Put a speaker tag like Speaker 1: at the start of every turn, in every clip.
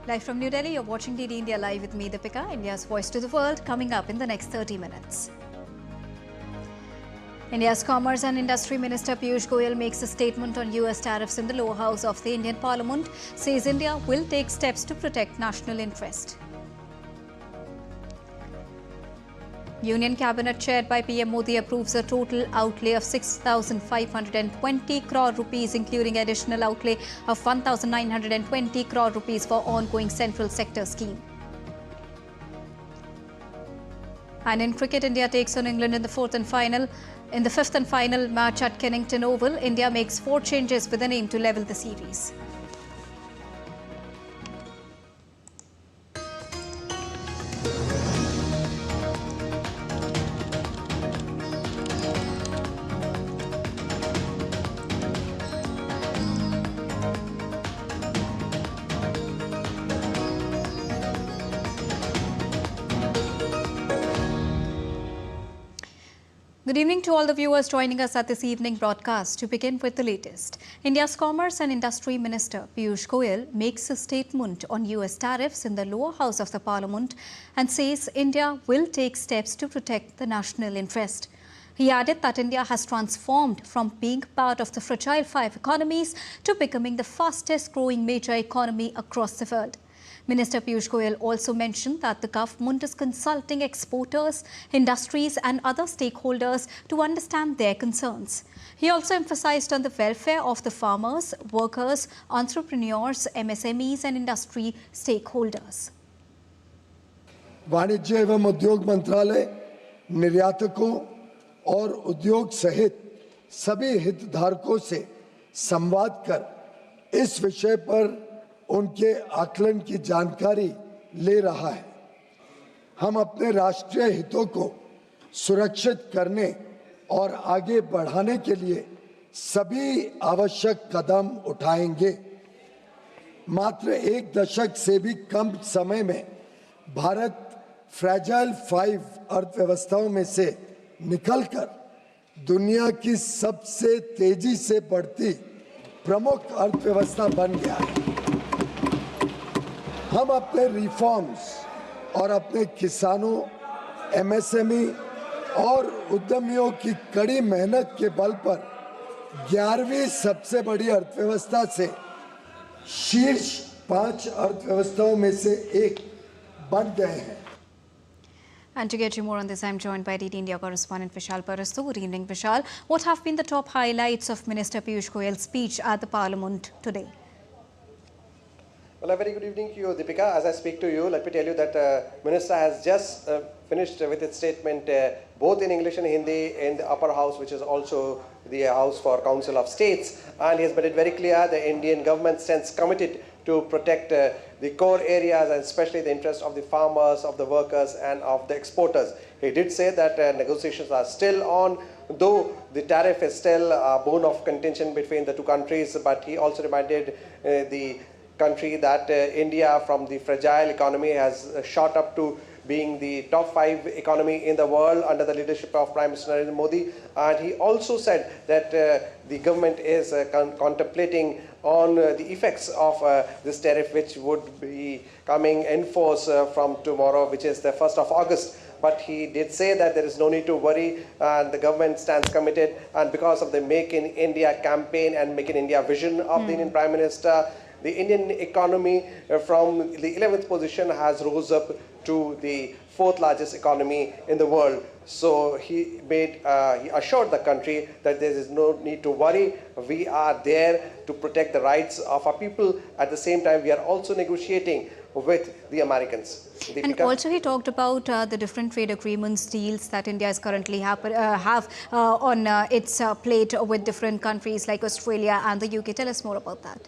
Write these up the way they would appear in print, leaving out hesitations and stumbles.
Speaker 1: Live from New Delhi, you're watching DD India Live with me, Deepika, India's voice to the world, coming up in the next 30 minutes. India's Commerce and Industry Minister Piyush Goyal makes a statement on US tariffs in the lower house of the Indian Parliament, says India will take steps to protect national interest. Union Cabinet chaired by PM Modi approves a total outlay of 6,520 crore rupees, including additional outlay of 1,920 crore rupees for ongoing central sector scheme. And in cricket, India takes on England in the fifth and final match at Kennington Oval. India makes 4 changes with an aim to level the series. Good evening to all the viewers joining us at this evening broadcast. To begin with the latest, India's Commerce and Industry Minister Piyush Goyal makes a statement on US tariffs in the lower house of the Parliament and says India will take steps to protect the national interest. He added that India has transformed from being part of the fragile 5 economies to becoming the fastest growing major economy across the world. Minister Piyush Goyal also mentioned that the government is consulting exporters, industries and other stakeholders to understand their concerns. He also emphasized on the welfare of the farmers, workers, entrepreneurs, MSMEs and industry stakeholders.
Speaker 2: वाणिज्य एवं उद्योग मंत्रालय निर्यातकों और उद्योग सहित सभी हितधारकों से संवाद कर इस विषय पर उनके आकलन की जानकारी ले रहा है। हम अपने राष्ट्रीय हितों को सुरक्षित करने और आगे बढ़ाने के लिए सभी आवश्यक कदम उठाएंगे। मात्र 1 दशक से भी कम समय में भारत फ्रैजाइल 5 अर्थव्यवस्थाओं में से निकलकर दुनिया की सबसे तेजी से बढ़ती प्रमुख अर्थव्यवस्था बन गया है। हम अपने रिफॉर्म्स और अपने किसानों, एमएसएमई और उद्यमियों की कड़ी मेहनत के बल पर 11वीं सबसे बड़ी अर्थव्यवस्था से शीर्ष 5 अर्थव्यवस्थाओं में से एक बन गए हैं।
Speaker 1: And to get you more on this, I'm joined by DD India correspondent Vishal Parastu. Good evening, Vishal. What have been the top highlights of Minister Piyush Goyal's speech at the Parliament today?
Speaker 3: Well, a very good evening to you, Deepika. As I speak to you, let me tell you that Minister has just finished with its statement both in English and Hindi in the upper house, which is also the House for Council of States. And he has made it very clear the Indian government stands committed to protect the core areas and especially the interests of the farmers, of the workers and of the exporters. He did say that negotiations are still on, though the tariff is still a bone of contention between the two countries, but he also reminded the country that India from the fragile economy has shot up to being the top 5 economy in the world under the leadership of Prime Minister Narendra Modi. And he also said that the government is contemplating on the effects of this tariff, which would be coming in force from tomorrow, which is the 1st of August. But he did say that there is no need to worry and the government stands committed. And because of the Make in India campaign and Make in India vision of the Indian Prime Minister, the Indian economy from the 11th position has rose up to the 4th largest economy in the world. So he assured the country that there is no need to worry. We are there to protect the rights of our people. At the same time, we are also negotiating with the Americans. Deepika?
Speaker 1: And also he talked about the different trade agreements, deals that India is currently have on its plate with different countries like Australia and the UK. Tell us more about that.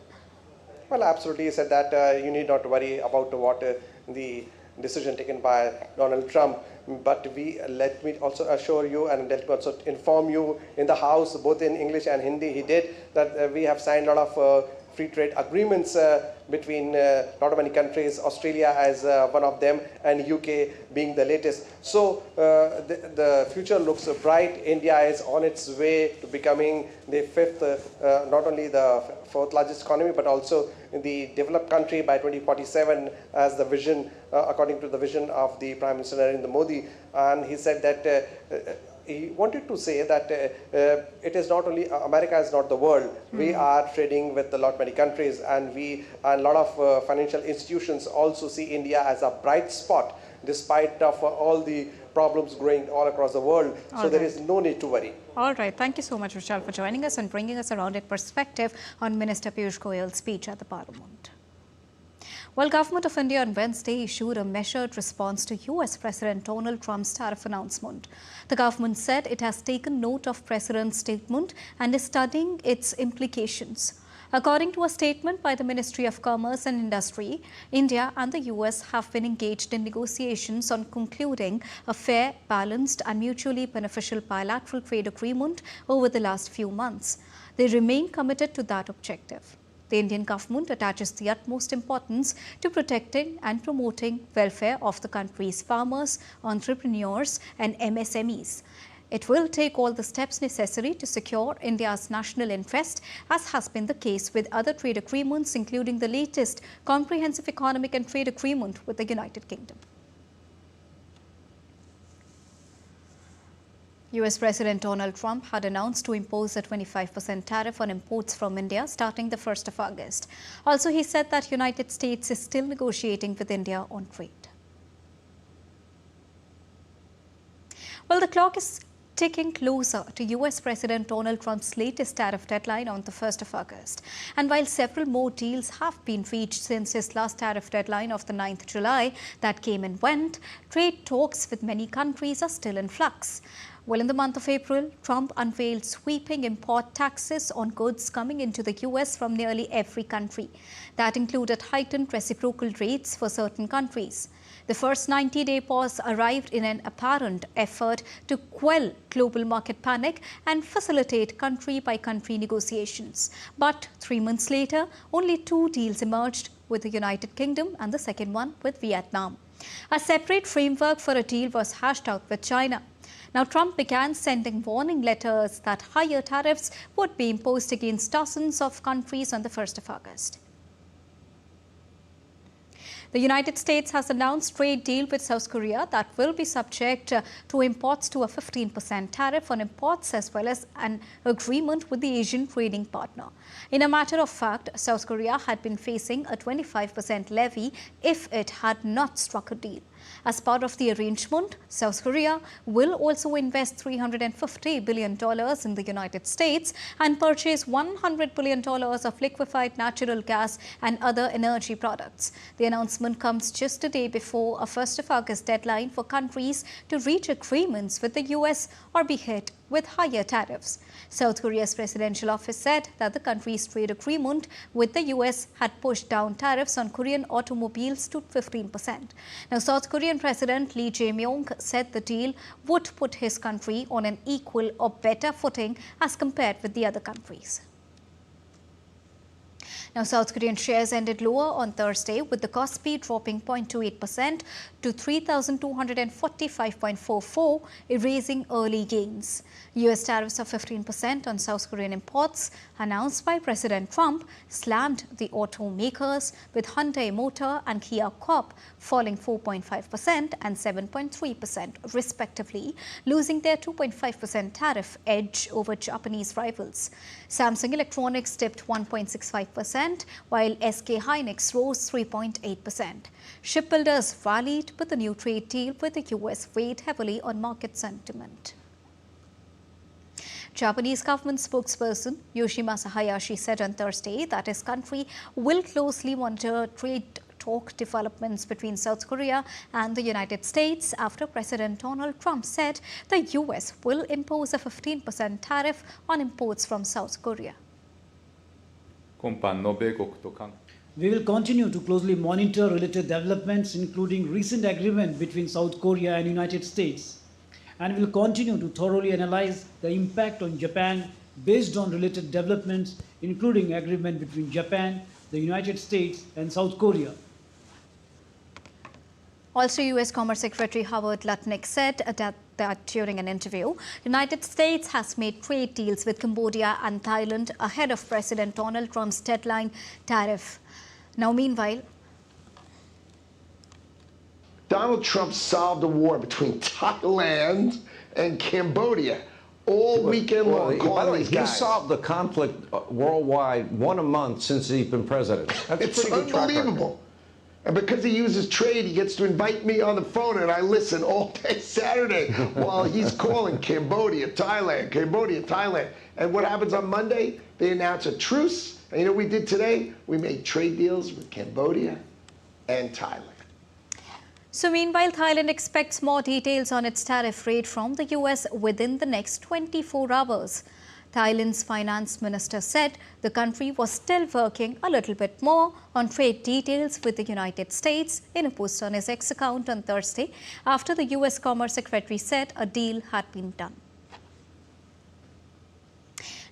Speaker 3: Well, absolutely. He said that you need not worry about what the decision taken by Donald Trump. But let me also assure you and let me also inform you in the House, both in English and Hindi, he did that we have signed a lot of free trade agreements between not many countries, Australia as one of them, and UK being the latest. So the future looks bright. India is on its way to becoming the fifth, not only the fourth largest economy, but also the developed country by 2047 as the vision, according to the vision of the Prime Minister Narendra Modi. And he said that he wanted to say that it is not only America is not the world. We are trading with a lot many countries, and a lot of financial institutions also see India as a bright spot despite of all the problems growing all across the world. So there is no need to worry.
Speaker 1: All right. Thank you so much, Vishal, for joining us and bringing us a rounded perspective on Minister Piyush Goyal's speech at the Parliament. Well, Government of India on Wednesday issued a measured response to US President Donald Trump's tariff announcement. The government said it has taken note of President's statement and is studying its implications. According to a statement by the Ministry of Commerce and Industry, India and the US have been engaged in negotiations on concluding a fair, balanced and mutually beneficial bilateral trade agreement over the last few months. They remain committed to that objective. The Indian government attaches the utmost importance to protecting and promoting welfare of the country's farmers, entrepreneurs and MSMEs. It will take all the steps necessary to secure India's national interest, as has been the case with other trade agreements, including the latest Comprehensive Economic and Trade Agreement with the United Kingdom. US President Donald Trump had announced to impose a 25% tariff on imports from India starting the 1st of August. Also, he said that United States is still negotiating with India on trade. Well, the clock is ticking closer to US President Donald Trump's latest tariff deadline on the 1st of August. And while several more deals have been reached since his last tariff deadline of the 9th July that came and went, trade talks with many countries are still in flux. Well, in the month of April, Trump unveiled sweeping import taxes on goods coming into the US from nearly every country. That included heightened reciprocal rates for certain countries. The first 90-day pause arrived in an apparent effort to quell global market panic and facilitate country-by-country negotiations. But 3 months later, only 2 deals emerged, with the United Kingdom and the second one with Vietnam. A separate framework for a deal was hashed out with China. Now, Trump began sending warning letters that higher tariffs would be imposed against dozens of countries on the 1st of August. The United States has announced trade deal with South Korea that will be subject to imports to a 15% tariff on imports, as well as an agreement with the Asian trading partner. In a matter of fact, South Korea had been facing a 25% levy if it had not struck a deal. As part of the arrangement, South Korea will also invest $350 billion in the United States and purchase $100 billion of liquefied natural gas and other energy products. The announcement comes just a day before a 1st of August deadline for countries to reach agreements with the US or be hit with higher tariffs. South Korea's presidential office said that the country's trade agreement with the US had pushed down tariffs on Korean automobiles to 15%. Now, South Korean President Lee Jae-myung said the deal would put his country on an equal or better footing as compared with the other countries. Now, South Korean shares ended lower on Thursday, with the Kospi dropping 0.28% to 3,245.44, erasing early gains. US tariffs of 15% on South Korean imports announced by President Trump slammed the automakers, with Hyundai Motor and Kia Corp falling 4.5% and 7.3% respectively, losing their 2.5% tariff edge over Japanese rivals. Samsung Electronics dipped 1.65%, while SK Hynix rose 3.8%. Shipbuilders rallied, but the new trade deal with the US weighed heavily on market sentiment. Japanese government spokesperson Yoshimasa Hayashi said on Thursday that his country will closely monitor trade talk developments between South Korea and the United States after President Donald Trump said the US will impose a 15% tariff on imports from South Korea.
Speaker 4: We will continue to closely monitor related developments, including recent agreement between South Korea and United States, and will continue to thoroughly analyze the impact on Japan based on related developments, including agreement between Japan, the United States, and South Korea.
Speaker 1: Also, U.S. Commerce Secretary Howard Lutnick said that during an interview, United States has made trade deals with Cambodia and Thailand ahead of President Donald Trump's deadline tariff. Now, meanwhile,
Speaker 5: Donald Trump solved a war between Thailand and Cambodia all weekend long.
Speaker 6: By the way,
Speaker 5: these
Speaker 6: he
Speaker 5: guys.
Speaker 6: solved the conflict worldwide one a month since he's been president. That's
Speaker 5: It's
Speaker 6: a pretty good track record.
Speaker 5: unbelievable. And because he uses trade, he gets to invite me on the phone, and I listen all day Saturday while he's calling Cambodia, Thailand, Cambodia, Thailand. And what happens on Monday? They announce a truce. And you know what we did today? We made trade deals with Cambodia and Thailand.
Speaker 1: So meanwhile, Thailand expects more details on its tariff rate from the US within the next 24 hours. Thailand's finance minister said the country was still working a little bit more on trade details with the United States in a post on his X account on Thursday after the US Commerce Secretary said a deal had been done.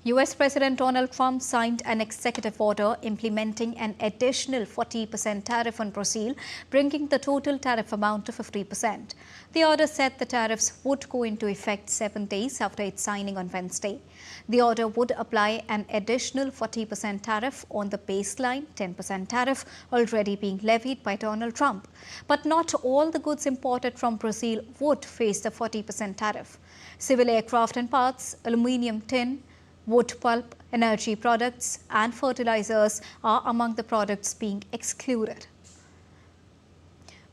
Speaker 1: US President Donald Trump signed an executive order implementing an additional 40% tariff on Brazil, bringing the total tariff amount to 50%. The order said the tariffs would go into effect 7 days after its signing on Wednesday. The order would apply an additional 40% tariff on the baseline 10% tariff already being levied by Donald Trump. But not all the goods imported from Brazil would face the 40% tariff. Civil aircraft and parts, aluminium, tin, wood pulp, energy products and fertilizers are among the products being excluded.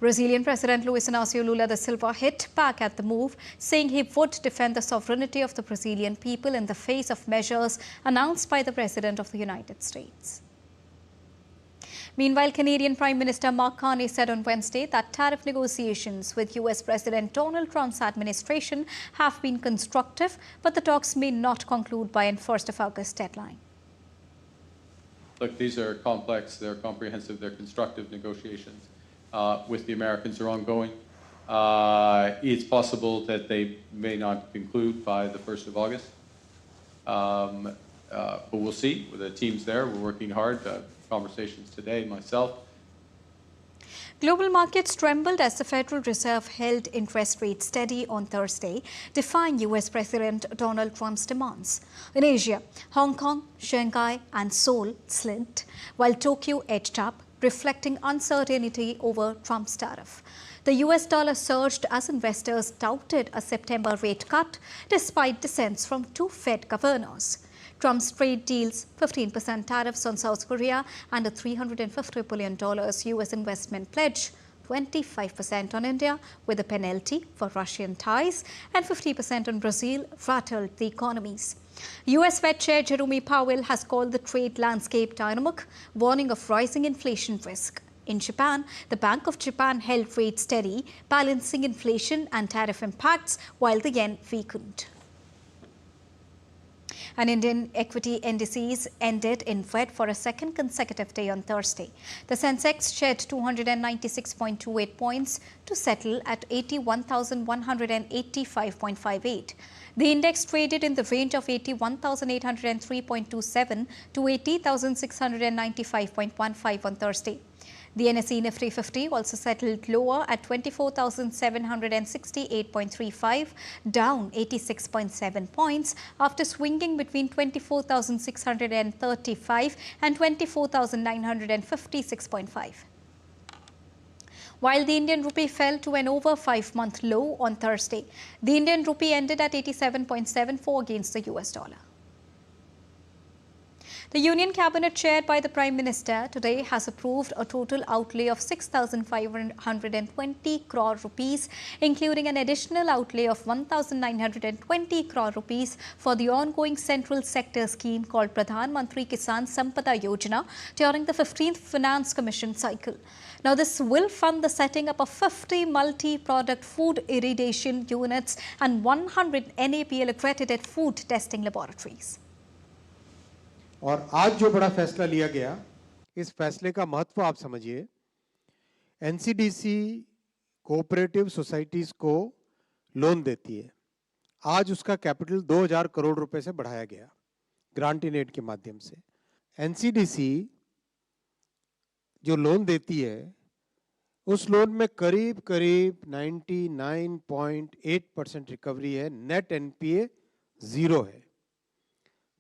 Speaker 1: Brazilian President Luiz Inácio Lula da Silva hit back at the move, saying he would defend the sovereignty of the Brazilian people in the face of measures announced by the President of the United States. Meanwhile, Canadian Prime Minister Mark Carney said on Wednesday that tariff negotiations with US President Donald Trump's administration have been constructive, but the talks may not conclude by an 1st of August deadline.
Speaker 7: Look, these are complex, they're comprehensive, they're constructive negotiations with the Americans are ongoing. It's possible that they may not conclude by the 1st of August, but we'll see. The team's there, we're working hard. Conversations today, myself.
Speaker 1: Global markets trembled as the Federal Reserve held interest rates steady on Thursday, defying US President Donald Trump's demands. In Asia, Hong Kong, Shanghai and Seoul slid, while Tokyo edged up, reflecting uncertainty over Trump's tariff. The US dollar surged as investors doubted a September rate cut, despite dissents from two Fed governors. Trump's trade deals, 15% tariffs on South Korea and a $350 billion US investment pledge, 25% on India with a penalty for Russian ties and 50% on Brazil rattled the economies. US Fed Chair Jerome Powell has called the trade landscape dynamic, warning of rising inflation risk. In Japan, the Bank of Japan held rates steady, balancing inflation and tariff impacts while the yen weakened. And Indian equity indices ended in red for a second consecutive day on Thursday. The Sensex shed 296.28 points to settle at 81,185.58. The index traded in the range of 81,803.27 to 80,695.15 on Thursday. The NSE Nifty 50 also settled lower at 24,768.35, down 86.7 points after swinging between 24,635 and 24,956.5. While the Indian rupee fell to an over 5-month low on Thursday, the Indian rupee ended at 87.74 against the US dollar. The Union Cabinet chaired by the Prime Minister today has approved a total outlay of 6,520 crore rupees, including an additional outlay of 1,920 crore rupees for the ongoing central sector scheme called Pradhan Mantri Kisan Sampada Yojana during the 15th Finance Commission cycle. Now, this will fund the setting up of 50 multi-product food irradiation units and 100 NAPL accredited food testing laboratories.
Speaker 8: और आज जो बड़ा फैसला लिया गया, इस फैसले का महत्व आप समझिए। एनसीडीसी कोऑपरेटिव सोसाइटीज को लोन देती है। आज उसका कैपिटल 2000 करोड़ रुपए से बढ़ाया गया। ग्रांट इन एड के माध्यम से। एनसीडीसी जो लोन देती है उस लोन में करीब 99.8% रिकवरी है। नेट एनपीए जीरो है,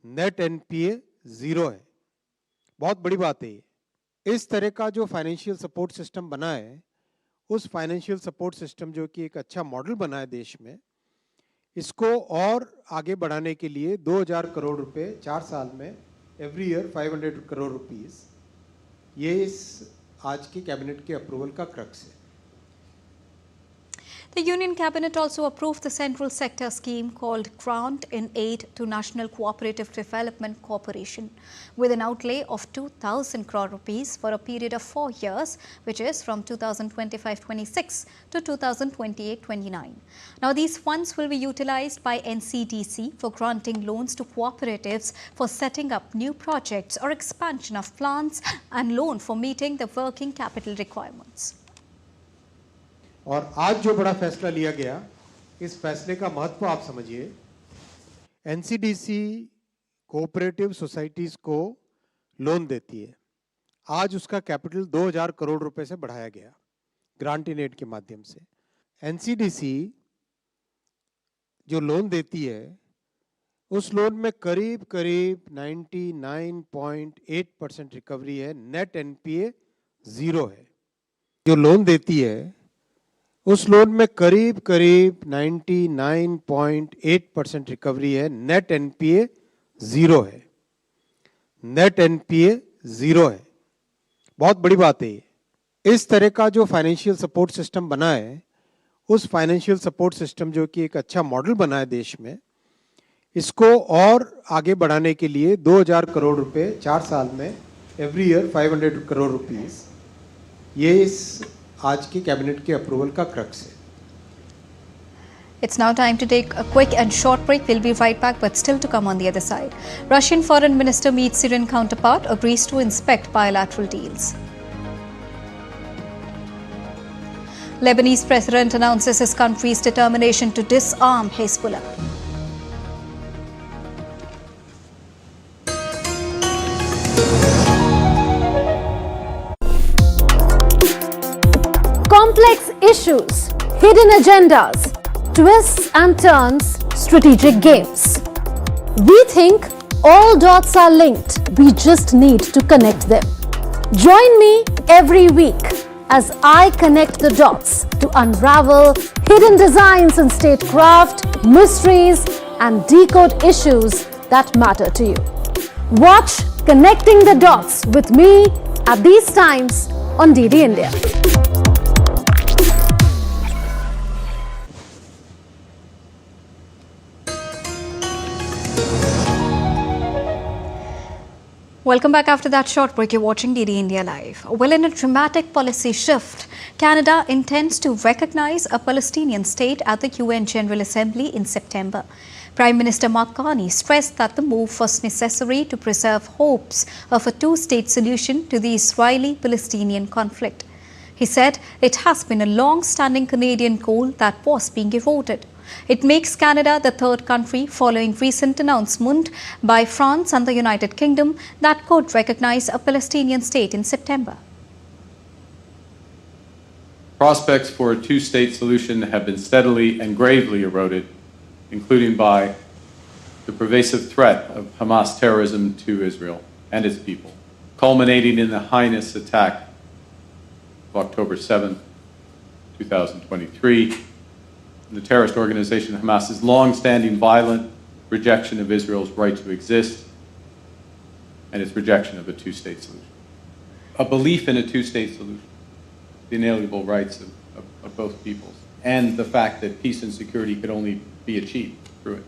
Speaker 8: नेट एनपीए जीरो है। बहुत बड़ी बात है ये। इस तरह का जो फाइनेंशियल सपोर्ट सिस्टम बना है, उस फाइनेंशियल सपोर्ट सिस्टम जो कि एक अच्छा मॉडल बना है देश में, इसको और आगे बढ़ाने के लिए 2000 करोड़ रुपए 4 साल में, एवरी ईयर 500 करोड़ रुपीस, ये इस आज की कैबिनेट के अप्रूवल का क्रक्स है।
Speaker 1: The Union Cabinet also approved the central sector scheme called Grant in Aid to National Cooperative Development Corporation with an outlay of 2,000 crore rupees for a period of 4 years, which is from 2025-26 to 2028-29. Now, these funds will be utilized by NCDC for granting loans to cooperatives for setting up new projects or expansion of plants and loan for meeting the working capital requirements.
Speaker 8: और आज जो बड़ा फैसला लिया गया, इस फैसले का महत्व आप समझिए। एनसीडीसी कोऑपरेटिव सोसाइटीज को लोन देती है। आज उसका कैपिटल 2000 करोड़ रुपए से बढ़ाया गया ग्रांट इन एड के माध्यम से। एनसीडीसी जो लोन देती है उस लोन में करीब 99.8% रिकवरी है। नेट एनपीए जीरो है। जो लोन देती है उस लोन में करीब 99.8% रिकवरी है। नेट एनपीए जीरो है, नेट एनपीए जीरो है। बहुत बड़ी बात है ये। इस तरह का जो फाइनेंशियल सपोर्ट सिस्टम बना है, उस फाइनेंशियल सपोर्ट सिस्टम जो कि एक अच्छा मॉडल बना है देश में, इसको और आगे बढ़ाने के लिए 2000 करोड़ रुपए 4 साल में, एवरी ईयर 500 करोड़ रुपीस, ये इस आज की कैबिनेट के अप्रूवल का क्रक्स है।
Speaker 1: It's now time to take a quick and short break. We'll be right back, but still to come on the other side. Russian foreign minister meets Syrian counterpart, agrees to inspect bilateral deals. Lebanese president announces his country's determination to disarm Hezbollah.
Speaker 9: Complex issues, hidden agendas, twists and turns, strategic games. We think all dots are linked. We just need to connect them. Join me every week as I connect the dots to unravel hidden designs in statecraft, mysteries, and decode issues that matter to you. Watch Connecting the Dots with me at these times on DD India.
Speaker 1: Welcome back after that short break. You're watching DD India Live. Well, in a dramatic policy shift, Canada intends to recognize a Palestinian state at the UN General Assembly in September. Prime Minister Mark Carney stressed that the move was necessary to preserve hopes of a two-state solution to the Israeli-Palestinian conflict. He said it has been a long-standing Canadian goal that was being eroded. It makes Canada the third country following recent announcement by France and the United Kingdom that could recognize a Palestinian state in September.
Speaker 7: Prospects for a two-state solution have been steadily and gravely eroded, including by the pervasive threat of Hamas terrorism to Israel and its people, culminating in the heinous attack of October 7, 2023, the terrorist organization Hamas's long-standing violent rejection of Israel's right to exist and its rejection of a two-state solution. A belief in a two-state solution, the inalienable rights of both peoples, and the fact that peace and security could only be achieved through it.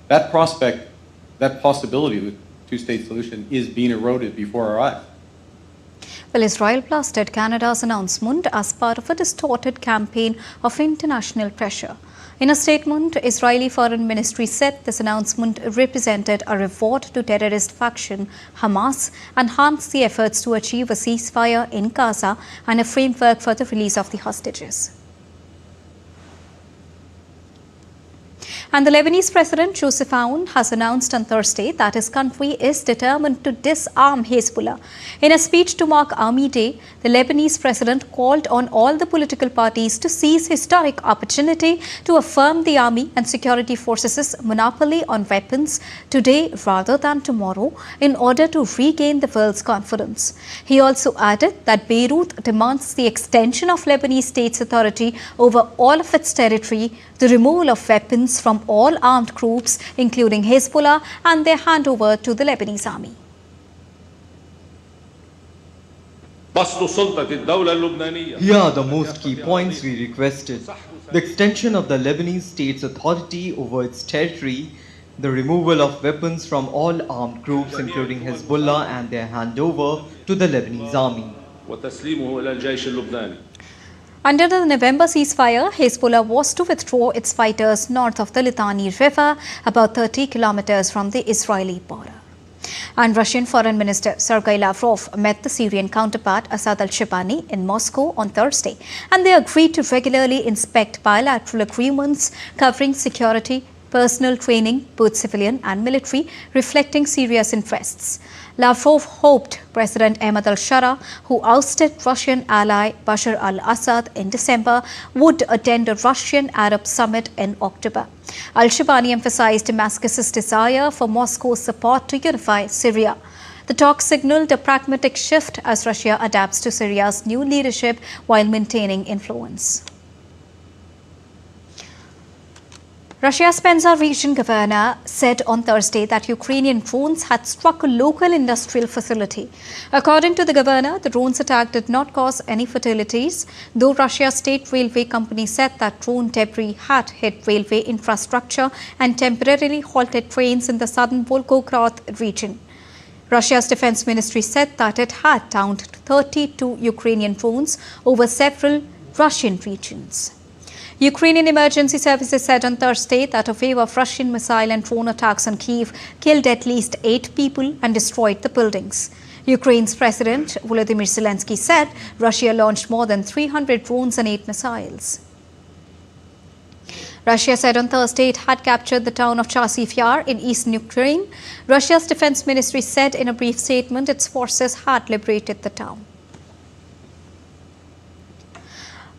Speaker 7: That prospect, that possibility of a two-state solution is being eroded before our eyes.
Speaker 1: Well, Israel blasted Canada's announcement as part of a distorted campaign of international pressure. In a statement, Israeli Foreign Ministry said this announcement represented a reward to terrorist faction Hamas, enhanced the efforts to achieve a ceasefire in Gaza and a framework for the release of the hostages. And the Lebanese President Joseph Aoun has announced on Thursday that his country is determined to disarm Hezbollah. In a speech to mark Army Day, the Lebanese president called on all the political parties to seize historic opportunity to affirm the army and security forces' monopoly on weapons today rather than tomorrow in order to regain the world's confidence. He also added that Beirut demands the extension of Lebanese state's authority over all of its territory, the removal of weapons from all armed groups, including Hezbollah, and their handover to the Lebanese army.
Speaker 10: Here are the most key points we requested. The extension of the Lebanese state's authority over its territory, the removal of weapons from all armed groups including Hezbollah and their handover to the Lebanese army.
Speaker 1: Under the November ceasefire, Hezbollah was to withdraw its fighters north of the Litani River, about 30 kilometers from the Israeli border. And Russian Foreign Minister Sergei Lavrov met the Syrian counterpart Assad al-Shibani in Moscow on Thursday, and they agreed to regularly inspect bilateral agreements covering security, personnel training, both civilian and military, reflecting Syria's interests. Lavrov hoped President Ahmad al-Shara, who ousted Russian ally Bashar al-Assad in December, would attend a Russian Arab summit in October. Al-Shibani emphasized Damascus's desire for Moscow's support to unify Syria. The talks signaled a pragmatic shift as Russia adapts to Syria's new leadership while maintaining influence. Russia's Penza region governor said on Thursday that Ukrainian drones had struck a local industrial facility. According to the governor, the drones attack did not cause any fatalities, though Russia's state railway company said that drone debris had hit railway infrastructure and temporarily halted trains in the southern Volgograd region. Russia's defense ministry said that it had downed 32 Ukrainian drones over several Russian regions. Ukrainian emergency services said on Thursday that a wave of Russian missile and drone attacks on Kyiv killed at least 8 people and destroyed the buildings. Ukraine's President Volodymyr Zelensky said Russia launched more than 300 drones and 8 missiles. Russia said on Thursday it had captured the town of Chasiv Yar in eastern Ukraine. Russia's defense ministry said in a brief statement its forces had liberated the town.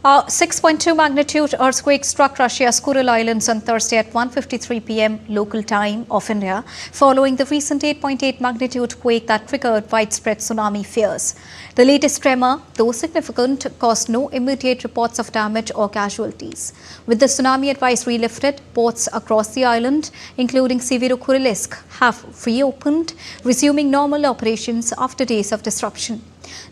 Speaker 1: A 6.2 magnitude earthquake struck Russia's Kuril Islands on Thursday at 1:53 p.m. local time of India, following the recent 8.8 magnitude quake that triggered widespread tsunami fears. The latest tremor, though significant, caused no immediate reports of damage or casualties. With the tsunami advisory lifted, ports across the island, including Severodvinsk, have reopened, resuming normal operations after days of disruption.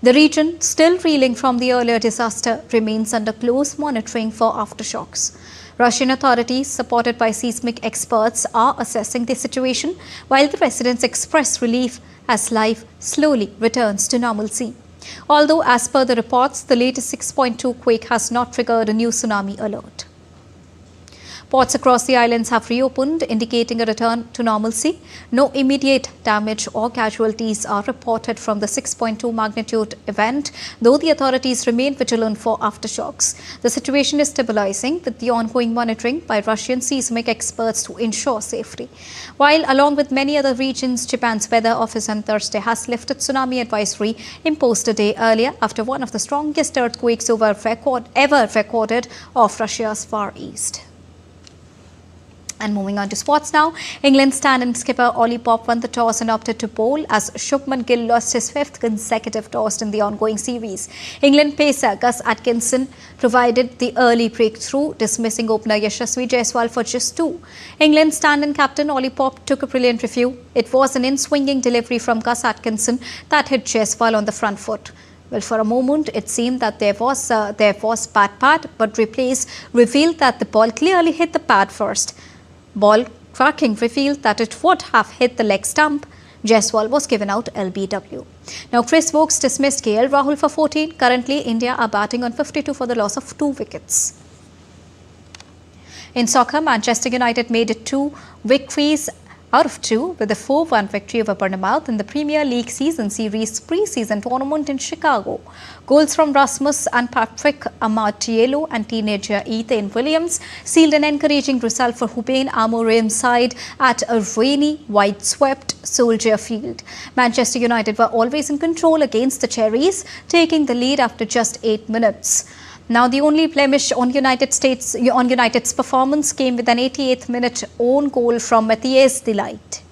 Speaker 1: The region, still reeling from the earlier disaster, remains under close monitoring for aftershocks. Russian authorities, supported by seismic experts, are assessing the situation, while the residents express relief as life slowly returns to normalcy. Although, as per the reports, the latest 6.2 quake has not triggered a new tsunami alert. Ports across the islands have reopened, indicating a return to normalcy. No immediate damage or casualties are reported from the 6.2 magnitude event, though the authorities remain vigilant for aftershocks. The situation is stabilizing with the ongoing monitoring by Russian seismic experts to ensure safety. While, along with many other regions, Japan's weather office on Thursday has lifted tsunami advisory imposed a day earlier after one of the strongest earthquakes ever recorded off Russia's Far East. And moving on to sports now, England stand-in skipper Ollie Pope won the toss and opted to bowl as Shubman Gill lost his 5th consecutive toss in the ongoing series. England pacer Gus Atkinson provided the early breakthrough, dismissing opener Yashasvi Jaiswal for just 2. England stand-in captain Ollie Pope took a brilliant review. It was an in-swinging delivery from Gus Atkinson that hit Jaiswal on the front foot. Well, for a moment, it seemed that there was bad pad, but replays revealed that the ball clearly hit the pad first. Ball tracking revealed that it would have hit the leg stump. Jaiswal was given out LBW. Now, Chris Wokes dismissed KL Rahul for 14. Currently, India are batting on 52 for the loss of 2 wickets. In soccer, Manchester United made it 2 victories out of 2 with a 4-1 victory over Bournemouth in the Premier League Season Series pre-season tournament in Chicago. Goals from Rasmus and Patrick Amartiello and teenager Ethan Williams sealed an encouraging result for Ruben Amorim's side at a rainy, wide-swept Soldier Field. Manchester United were always in control against the Cherries, taking the lead after just 8 minutes. Now, the only blemish on United's performance came with an 88th minute own goal from Matthias de Ligt.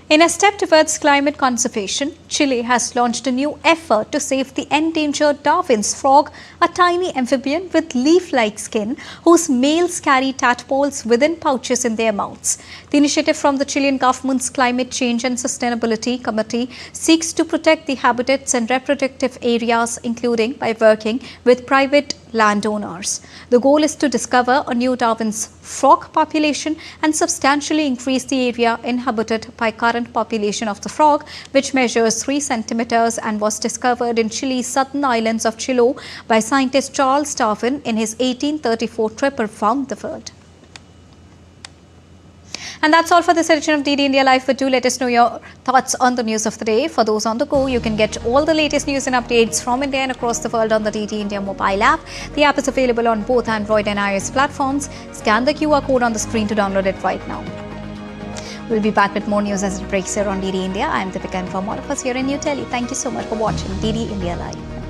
Speaker 1: In a step towards climate conservation, Chile has launched a new effort to save the endangered Darwin's frog, a tiny amphibian with leaf-like skin whose males carry tadpoles within pouches in their mouths. The initiative from the Chilean government's Climate Change and Sustainability Committee seeks to protect the habitats and reproductive areas, including by working with private landowners. The goal is to discover a new Darwin's frog population and substantially increase the area inhabited by current population of the frog, which measures 3 centimeters and was discovered in Chile's southern islands of Chiloé by scientist Charles Darwin in his 1834 trip around the world. And that's all for this edition of DD India Live. But do let us know your thoughts on the news of the day. For those on the go, you can get all the latest news and updates from India and across the world on the DD India mobile app. The app is available on both Android and iOS platforms. Scan the QR code on the screen to download it right now. We'll be back with more news as it breaks here on DD India. I'm Deepika, and from all of us here in New Delhi, thank you so much for watching DD India Live.